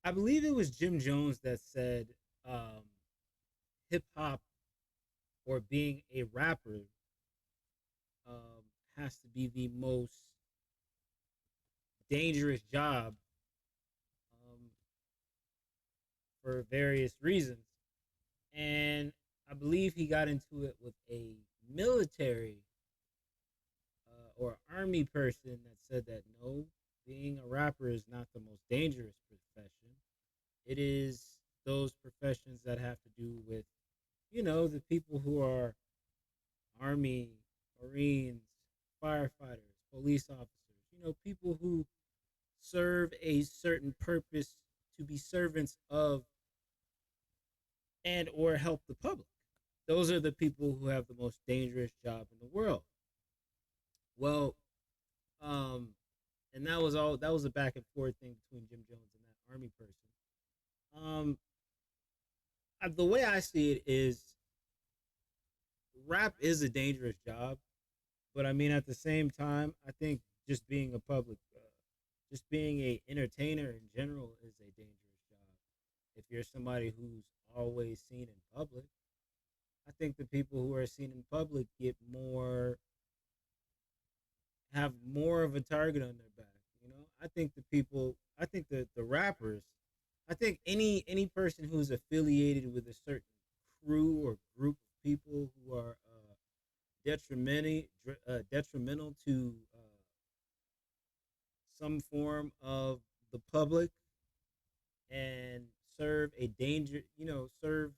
I believe it was Jim Jones that said um, hip hop or being a rapper has to be the most dangerous job um, for various reasons. And I believe he got into it with a military or army person that said that no, being a rapper is not the most dangerous profession. It is those professions that have to do with, the people who are army, marines, firefighters, police officers, people who serve a certain purpose to be servants of and or help the public. Those are the people who have the most dangerous job in the world. Well, um, and that was a back and forth thing between Jim Jones and that army person. Um, the way I see it is rap is a dangerous job, but I mean at the same time, I think just being a just being a entertainer in general is a dangerous job. If you're somebody who's always seen in public, I think the people who are seen in public have more of a target on their back. I think I think the rappers, I think any person who's affiliated with a certain crew or group of people who are detrimental to some form of the public and serve a danger, serve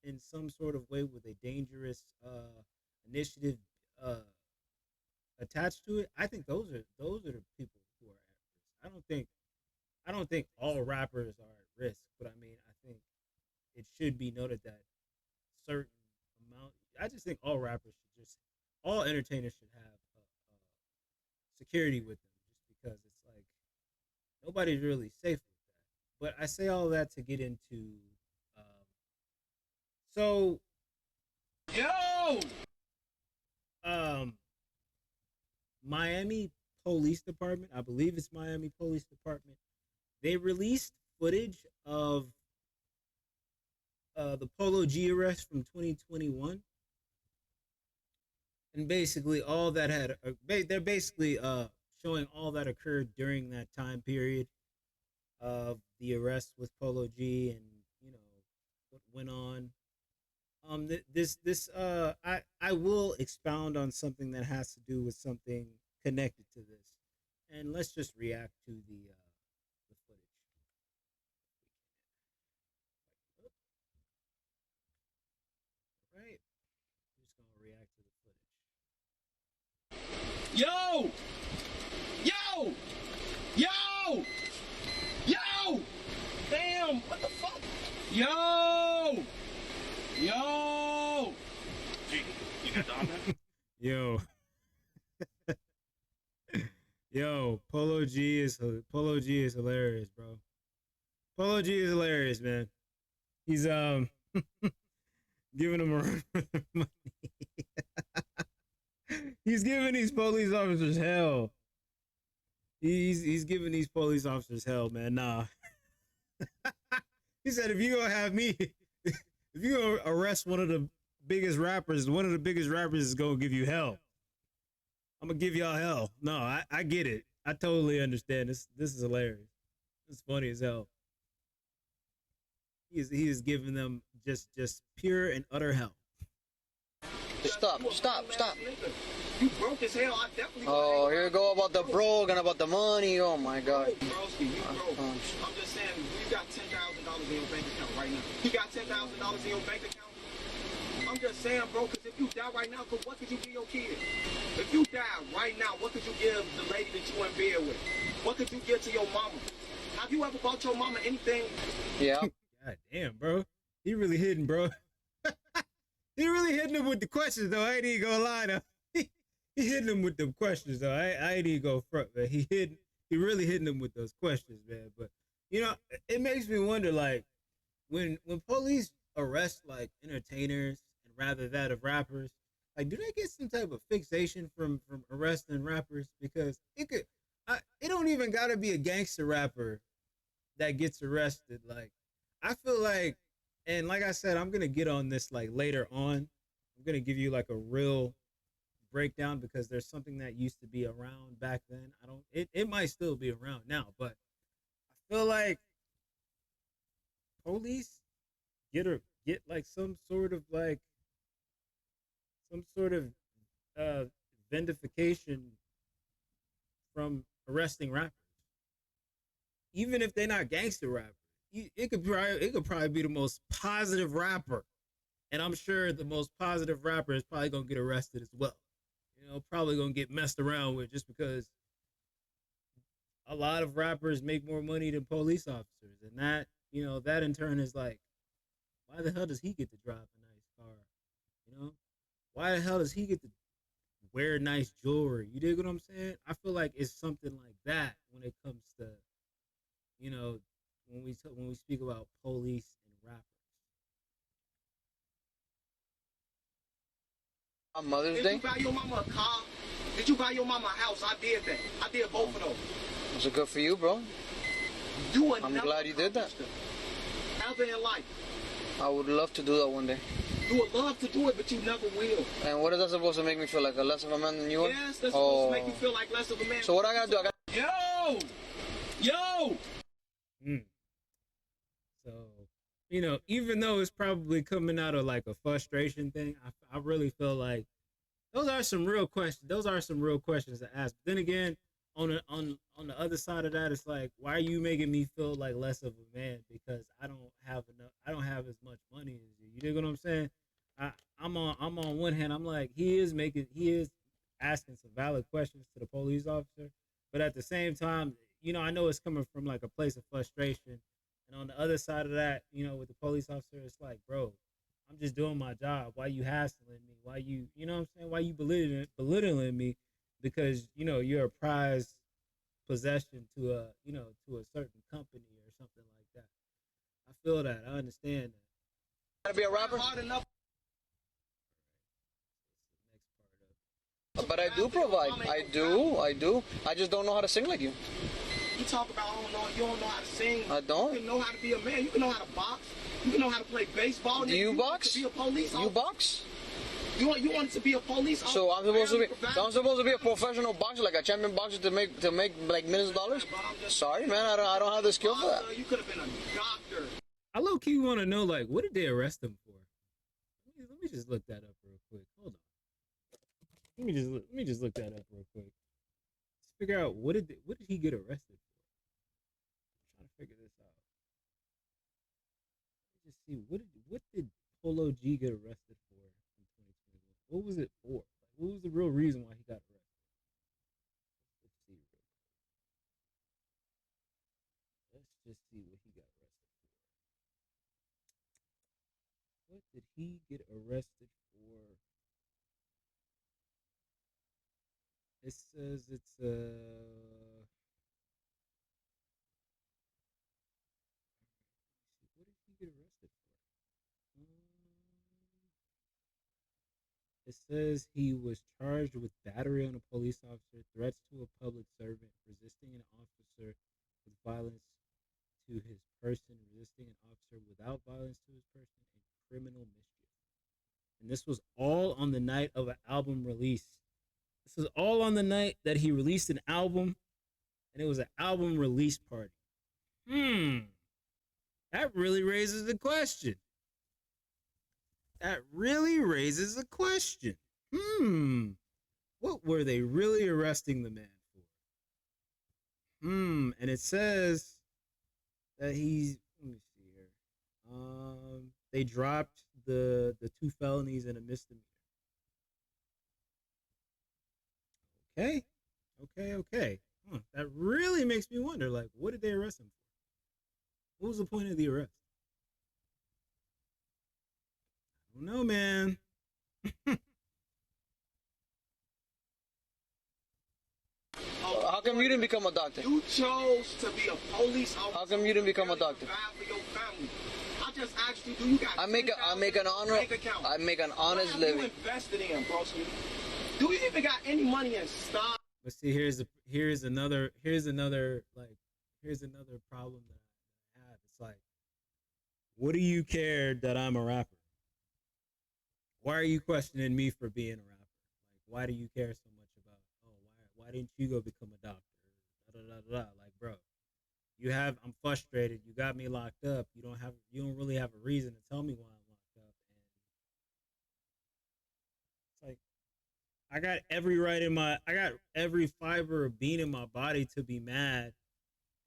in some sort of way with a dangerous initiative uh, attached to it. I think those are the people who are at risk. I don't think all rappers are at risk, but I mean I think it should be noted that certain amount. I just think all rappers should just all entertainers should have security with them, just because it's like nobody's really safe with that. But I say all that to get into um, so Yo! um, Miami Police Department. I believe it's Miami Police Department. They released footage of the Polo G arrest from 2021, and basically all that had they're basically showing all that occurred during that time period of the arrest with Polo G and you know what went on. I will expound on something that has to do with something connected to this, and let's just react to the footage. All right, we're just gonna react to the footage. Yo! Yo! Yo! Yo! Damn, what the fuck? Yo! Yo! G, you got Dom man? Yo, yo, Polo G is hilarious, bro. Polo G is hilarious, man. He's giving him a run for their money. He's giving these police officers hell. He's giving these police officers hell, man. Nah. He said if you gonna have me, if you gonna arrest one of the biggest rappers is gonna give you hell. I'm gonna give y'all hell. No, I get it. I totally understand. This is hilarious. It's funny as hell. He is giving them just pure and utter hell. Stop, stop, stop. You broke as hell, I definitely. Oh, here we go about the broke and about the money. Oh my god. Broski, you broke. I'm just saying, you got $10,000 in your bank account right now. He got $10,000 in your bank account. I'm just saying, bro, because if you die right now, cause what could you give your kid? If you die right now, what could you give the lady that you in bed with? What could you give to your mama? Have you ever bought your mama anything? Yeah. God damn, bro. He really hitting, bro. He really hitting him with the questions, though. I ain't even gonna lie, though. He hitting him with the questions, though. I ain't even go front, man. He really hitting him with those questions, man. But it makes me wonder, like, when police arrest like entertainers and rather that of rappers, like, do they get some type of fixation from arresting rappers? Because it don't even gotta be a gangster rapper that gets arrested, like I feel like, and like I said, I'm gonna get on this like later on. I'm gonna give you like a real breakdown because there's something that used to be around back then. I don't. It might still be around now, but I feel like police get like some sort of uh vindication from arresting rappers, even if they're not gangster rappers. It could probably be the most positive rapper, and I'm sure the most positive rapper is probably gonna get arrested as well. Probably gonna get messed around with just because a lot of rappers make more money than police officers, and that in turn is like, why the hell does he get to drive a nice car? You know, why the hell does he get to wear nice jewelry? You dig what I'm saying? I feel like it's something like that when it comes to, you know, when we speak about police and rappers. On Mother's Did Day? you buy your mama a car? Did you buy your mama a house? I did that. I did both of those. Was it good for you, bro? You are I'm never glad you did that. accomplished it. Ever in life. I would love to do that one day. You would love to do it, but you never will. And what is that supposed to make me feel like? A less of a man than you are? Yes, that's supposed to make you feel like less of a man. So what I gotta do? Yo! So, even though it's probably coming out of like a frustration thing, I really feel like those are some real questions. Those are some real questions to ask. But then again, on the other side of that, it's like, why are you making me feel like less of a man because I don't have enough? I don't have as much money as you. You dig what I'm saying? I'm on one hand, I'm like, he is asking some valid questions to the police officer, but at the same time, I know it's coming from like a place of frustration. And on the other side of that, with the police officer, it's like, bro, I'm just doing my job. Why you hassling me? Why you know what I'm saying? Why you belittling me? Because, you're a prized possession to a certain company or something like that. I feel that. I understand that. Gotta be a rapper? Hard enough. But I do provide. I do. I just don't know how to sing like you. You talk about, you don't know how to sing. I don't. You can know how to be a man. You can know how to box. You can know how to play baseball. Do you box? Be a police officer. You box? You want to be a police officer? So I'm supposed to be a professional boxer, like a champion boxer, to make like millions of dollars. Sorry, man, I don't have the skill for that. You could have been a doctor. I low key want to know, like, what did they arrest him for? Let me just look that up real quick. Hold on. Let me just look that up real quick. Let's figure out what did he get arrested for? I'm trying to figure this out. Let me just see what did Polo G get arrested for in 2021? What was it for? Like, what was the real reason why he got arrested? Let's see real quick. Let's just see what he got arrested for. What did he get arrested for? It says it's what did he get arrested for? It says he was charged with battery on a police officer, threats to a public servant, resisting an officer with violence to his person, resisting an officer without violence to his person, and criminal mischief. And this was all on the night of an album release. This is all on the night that he released an album, and it was an album release party. That really raises the question. What were they really arresting the man for? And it says that he's, let me see here. They dropped the 2 felonies and a misdemeanor. Okay. That really makes me wonder, like, what did they arrest him for? What was the point of the arrest? I don't know, man. How come you didn't become a doctor? You chose to be a police officer. How come you didn't become a doctor? For your family. I just asked you, do you got I make an honest what living. You invested in, broski? Do you even got any money in stock? But see, here's another problem that What do you care that I'm a rapper? Why are you questioning me for being a rapper? Like, why do you care so much about? Oh, why didn't you go become a doctor? Da, da, da, da, da. Like, bro, I'm frustrated. You got me locked up. You don't really have a reason to tell me why I'm locked up. And it's like I got every fiber of being in my body to be mad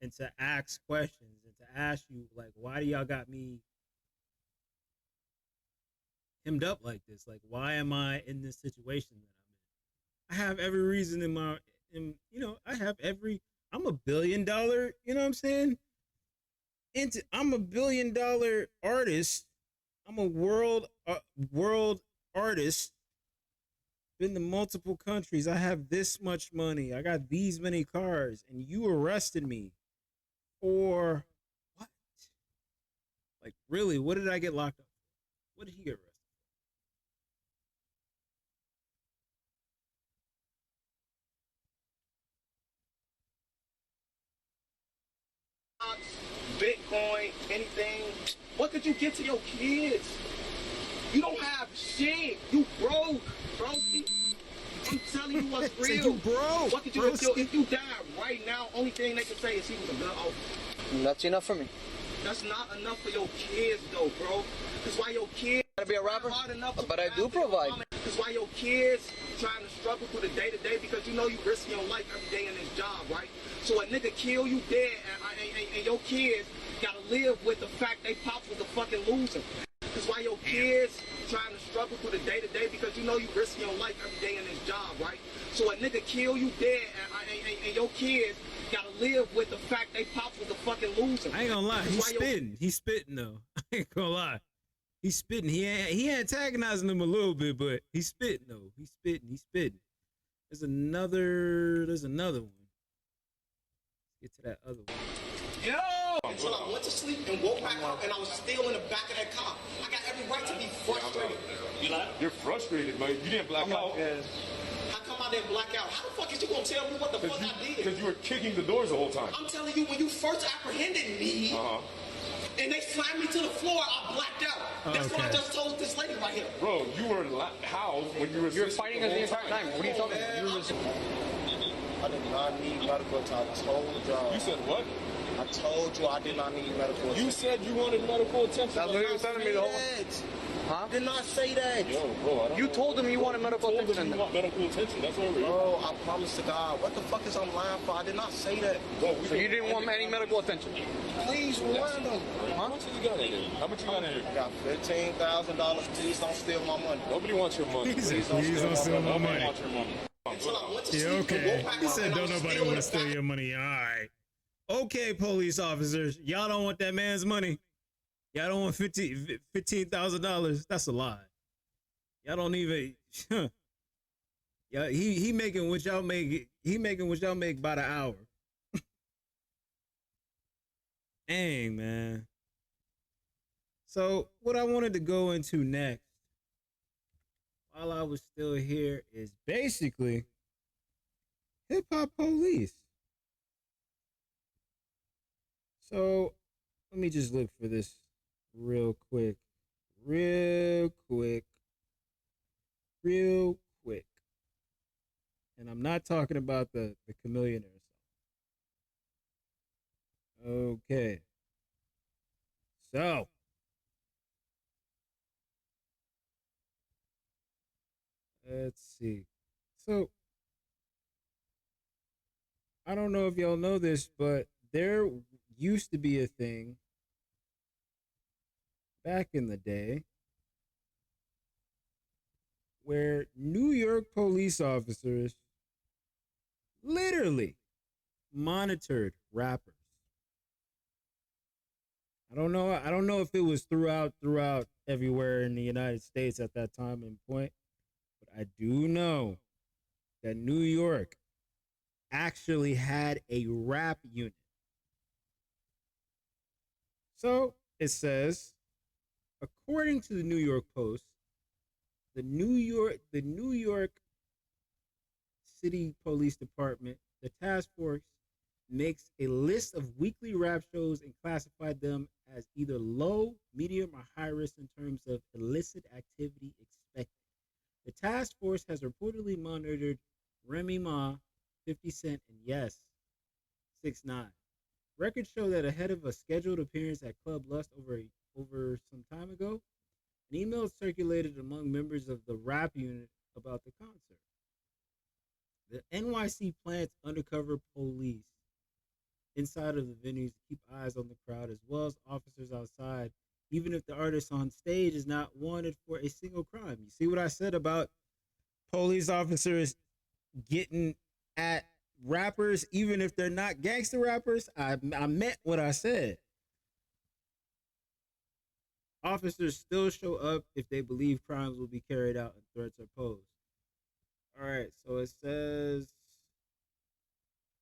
and to ask questions and to ask you like, why do y'all got me hemmed up like this? Like, why am I in this situation that I'm in? I have every reason I have I'm $1 billion, you know what I'm saying? I'm $1 billion artist. I'm a world artist. Been to multiple countries. I have this much money. I got these many cars, and you arrested me for what? Like, really? What did I get locked up for? What did he get arrested? Bitcoin, anything. What could you get to your kids? You don't have shit. You broke, broski. I'm telling you what's real. You broke. What could you do if you died right now? Only thing they can say is he was a good officer. That's enough for me. That's not enough for your kids, though, bro. That's why your kids Gotta be a rapper, but I do provide. That's why your kids trying to struggle through the day to day because you know you risk your life every day in this job, right? So a nigga kill you dead, and your kids gotta live with the fact they pops was a fucking loser. That's why your kids trying to struggle through the day to day because you know you risk your life every day in this job, right? So a nigga kill you dead, and your kids gotta live with the fact they pops was a fucking loser. I ain't gonna lie, he's spitting though. I ain't gonna lie. He's spitting. He antagonizing them a little bit, but he's spitting though. He's spitting. There's another one. Let's get to that other one. Yo! Until I went to sleep and woke back up and I was still in the back of that car. I got every right to be frustrated. You're frustrated, but you didn't black out. How come I didn't black out? How the fuck is you gonna tell me what the fuck I did? Because you were kicking the doors the whole time. I'm telling you, when you first apprehended me, and they slammed me to the floor, I blacked out. That's what I just told this lady right here. Bro, you were housed when you were fighting us the entire time. What are you talking about? I did not need medical attention. I told y'all. You said what? I told you I did not need medical attention. You said you wanted medical attention. That's what he was telling me the whole time. Huh? I did not say that. Yo, bro, I don't You know. told him you wanted medical attention. You want medical attention. That's what we're Bro, I promise to God. What the fuck is I'm lying for? I did not say that. Bro, So you didn't want any medical attention? Please rewind them. How much you got in here? How much you got in here? I got $15,000. Please don't steal my money. Nobody wants your money. Please don't steal my Nobody money. wants your money. Until I went to Yeah, sleep and okay. woke back He up said and I don't was nobody still in want to the steal back. your money. All right. Okay, police officers. Y'all don't want that man's money. Y'all don't want $15,000. That's a lie. Y'all don't even yeah, he making what y'all make. He making what y'all make by the hour. Dang, man. So what I wanted to go into next while I was still here is basically hip hop police. So let me just look for this real quick. And I'm not talking about the Chameleonaire song. Okay. So let's see. So I don't know if y'all know this, but there used to be a thing back in the day where New York police officers literally monitored rappers. I don't know if it was throughout everywhere in the United States at that time and point, but I do know that New York actually had a rap unit. So it says, according to the New York Post, the New York City Police Department, the task force makes a list of weekly rap shows and classified them as either low, medium, or high risk in terms of illicit activity expected. The task force has reportedly monitored Remy Ma, 50 Cent, and yes, 6ix9ine. Records show that ahead of a scheduled appearance at Club Lust over some time ago, an email circulated among members of the rap unit about the concert. The NYC plants undercover police inside of the venues to keep eyes on the crowd as well as officers outside, even if the artist on stage is not wanted for a single crime. You see what I said about police officers getting at rappers, even if they're not gangster rappers? I meant what I said. Officers still show up if they believe crimes will be carried out and threats are posed. All right, so it says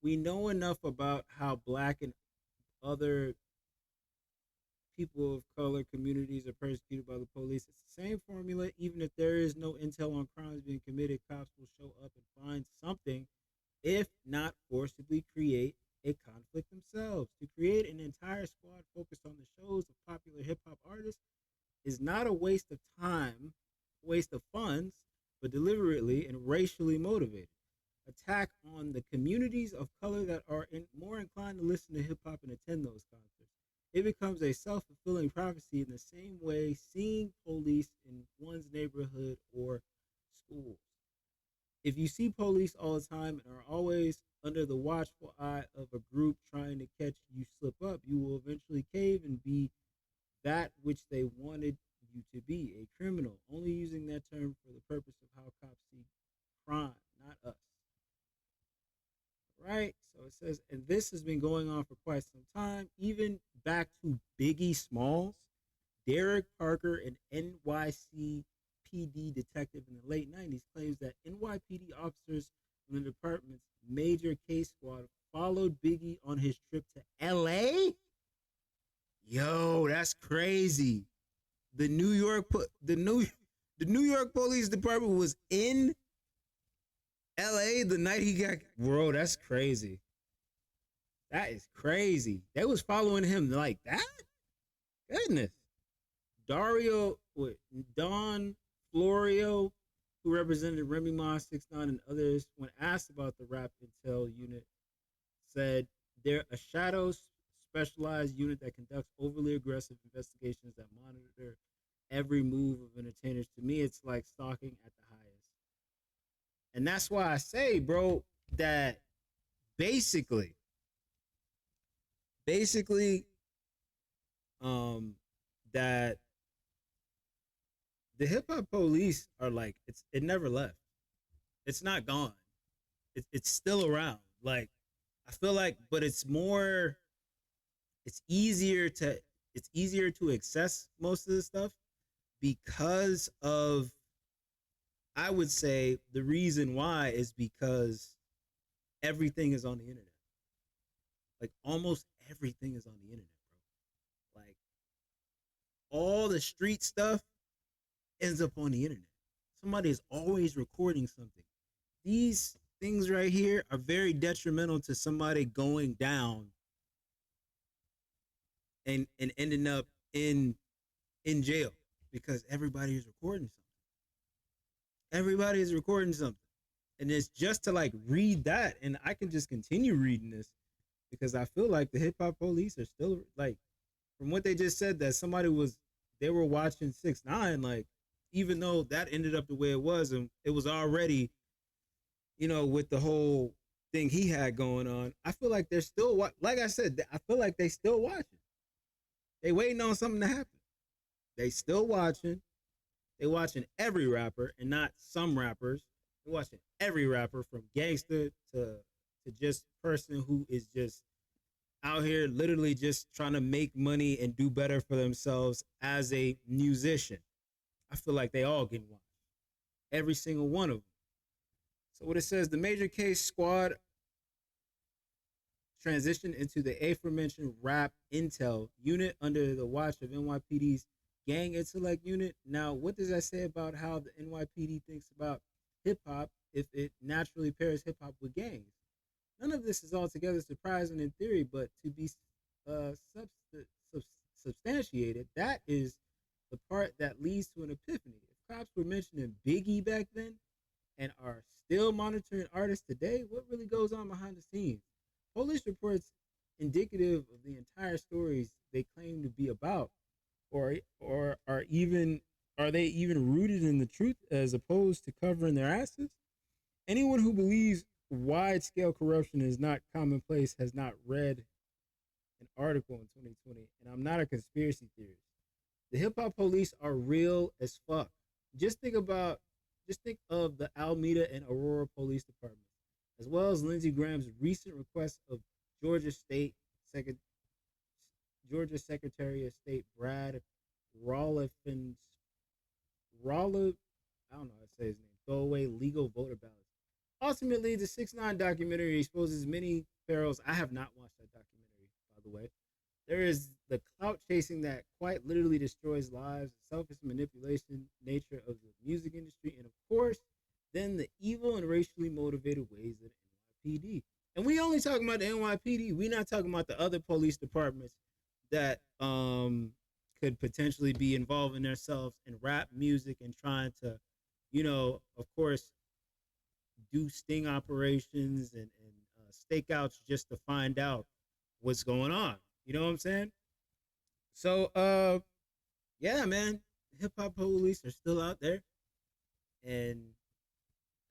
we know enough about how black and other people of color communities are persecuted by the police. It's the same formula. Even if there is no intel on crimes being committed, cops will show up and find something, if not forcibly create a conflict themselves. To create an entire squad focused on the shows of popular hip hop artists is not a waste of time, waste of funds, but deliberately and racially motivated. Attack on the communities of color that are more inclined to listen to hip hop and attend those concerts. It becomes a self fulfilling prophecy in the same way seeing police in one's neighborhood or schools. If you see police all the time and are always under the watchful eye of a group trying to catch you slip up, you will eventually cave and be that which they wanted you to be, a criminal, only using that term for the purpose of how cops see crime, not us. Right? So it says, and this has been going on for quite some time, even back to Biggie Smalls, Derek Parker, an NYCPD detective in the late 90s, claims that NYPD officers from the department's major case squad followed Biggie on his trip to LA. Yo, that's crazy. The New York Police Department was in LA the night he got, bro, that's crazy. That is crazy. They was following him like that? Goodness. Don Florio, who represented Remy Ma, 6ix9ine, and others, when asked about the rap intel unit, said they're a shadow specialized unit that conducts overly aggressive investigations that monitor every move of entertainers. To me, it's like stalking at the highest. And that's why I say, bro, that basically, that the hip hop police are like, it never left. It's not gone. It's still around. Like, I feel like, but it's easier to access most of this stuff because of, I would say the reason why is because everything is on the internet. Like almost everything is on the internet, bro. Like all the street stuff ends up on the internet. Somebody is always recording something. These things right here are very detrimental to somebody going down and ending up in jail because everybody is recording something. Everybody is recording something. And it's just to like read that, and I can just continue reading this because I feel like the hip hop police are still like, from what they just said, that they were watching 6ix9ine, like, even though that ended up the way it was, and it was already, with the whole thing he had going on, I feel like they're still, like I said, I feel like they still watching. They waiting on something to happen. They still watching. They watching every rapper and not some rappers. They watching every rapper from gangster to just person who is just out here literally just trying to make money and do better for themselves as a musician. I feel like they all getting watched. Every single one of them. So what it says, the major case squad transitioned into the aforementioned rap intel unit under the watch of NYPD's gang intellect unit. Now, what does that say about how the NYPD thinks about hip hop if it naturally pairs hip hop with gangs? None of this is altogether surprising in theory, but to be uh, subst- sub- substantiated, that is the part that leads to an epiphany. If cops were mentioning Biggie back then and are still monitoring artists today, what really goes on behind the scenes? Police reports indicative of the entire stories they claim to be about, or are they even rooted in the truth as opposed to covering their asses? Anyone who believes wide scale corruption is not commonplace has not read an article in 2020, and I'm not a conspiracy theorist. The hip hop police are real as fuck. Just think about, just think of the Alameda and Aurora police departments, as well as Lindsey Graham's recent request of Georgia State Secretary Georgia Secretary of State Brad Rolifin Rolla, I don't know how to say his name, throw away legal voter ballots. Ultimately, the 6ix9ine documentary exposes many perils. I have not watched that documentary, by the way. There is the clout chasing that quite literally destroys lives, the selfish manipulation nature of the music industry, and of course, then the evil and racially motivated ways of the NYPD. And we only talking about the NYPD. We're not talking about the other police departments that could potentially be involving themselves in rap music and trying to, of course, do sting operations and stakeouts just to find out what's going on. You know what I'm saying? So, yeah, man, hip hop police are still out there, and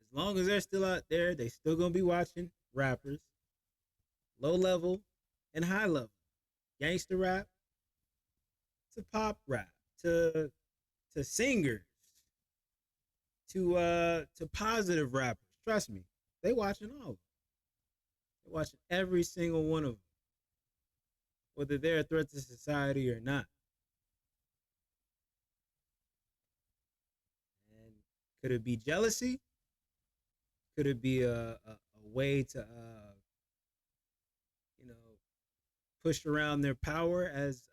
as long as they're still out there, they still gonna be watching rappers, low level and high level, gangster rap to pop rap to singers to positive rappers. Trust me, they watching all of them. They're watching every single one of them, whether they're a threat to society or not. And could it be jealousy? Could it be a way to you know push around their power as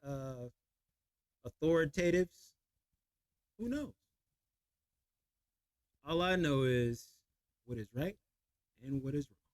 authoritatives? Who knows? All I know is what is right and what is wrong.